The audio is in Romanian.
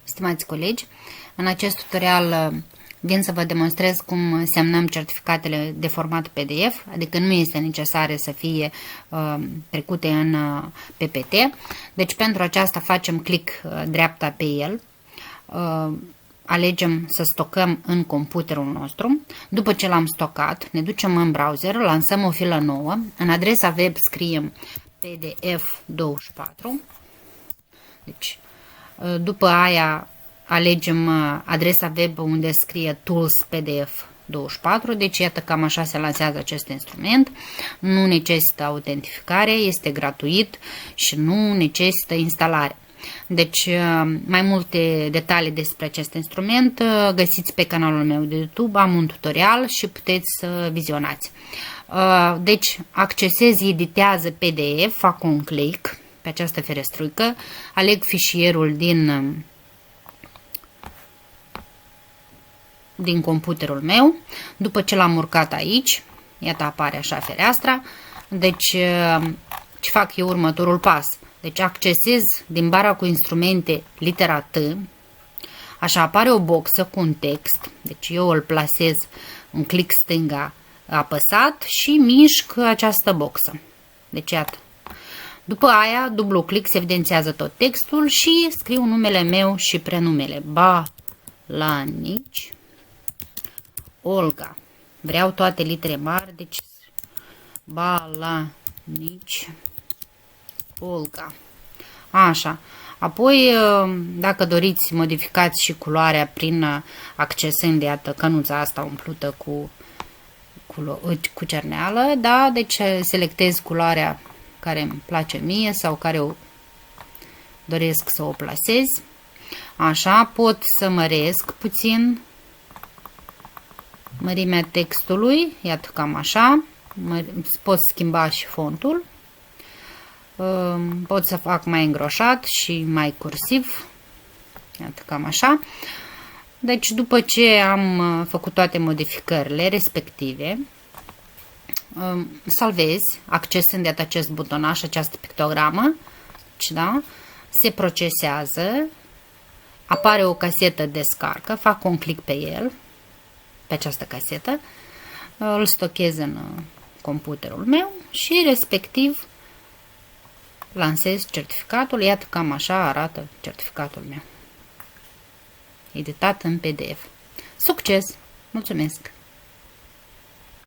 Stimați colegi, în acest tutorial vin să vă demonstrez cum semnăm certificatele de format PDF, adică nu este necesar să fie trecute în PPT. Deci pentru aceasta facem click dreapta pe el, alegem să stocăm în computerul nostru. După ce l-am stocat, ne ducem în browser, lansăm o filă nouă, în adresa web scriem PDF24. Deci, după aia alegem adresa web unde scrie Tools PDF24, deci iată cam așa se lansează acest instrument. Nu necesită autentificare, este gratuit și nu necesită instalare. Deci mai multe detalii despre acest instrument găsiți pe canalul meu de YouTube, am un tutorial și puteți să vizionați. Deci accesez, editează PDF, fac un click pe această ferestruică, aleg fișierul din computerul meu. După ce l-am urcat aici, iată apare așa fereastra. Deci ce fac eu următorul pas? Deci accesez din bara cu instrumente litera T, așa apare o boxă cu un text, deci eu îl plasez în click stânga apăsat și mișc această boxă. Deci iată. După aia, dublu click, se evidențiază tot textul și scriu numele meu și prenumele. Balanici Olga. Vreau toate litere mari, deci Balanici Olga. Așa. Apoi, dacă doriți, modificați și culoarea prin accesând, iată, cănuța asta umplută cu cerneală, da? Deci selectez culoarea care îmi place mie sau care o doresc să o plasez. Așa, pot să măresc puțin mărimea textului, iată cam așa, pot schimba și fontul, pot să fac mai îngroșat și mai cursiv, iată cam așa. Deci după ce am făcut toate modificările respective, salvez, accesând de acest butonaș, această pictogramă, da? Se procesează, apare o casetă descarcă, fac un click pe el, pe această casetă, îl stochez în computerul meu și respectiv lansez certificatul. Iată cam așa arată certificatul meu, editat în PDF. Succes! Mulțumesc!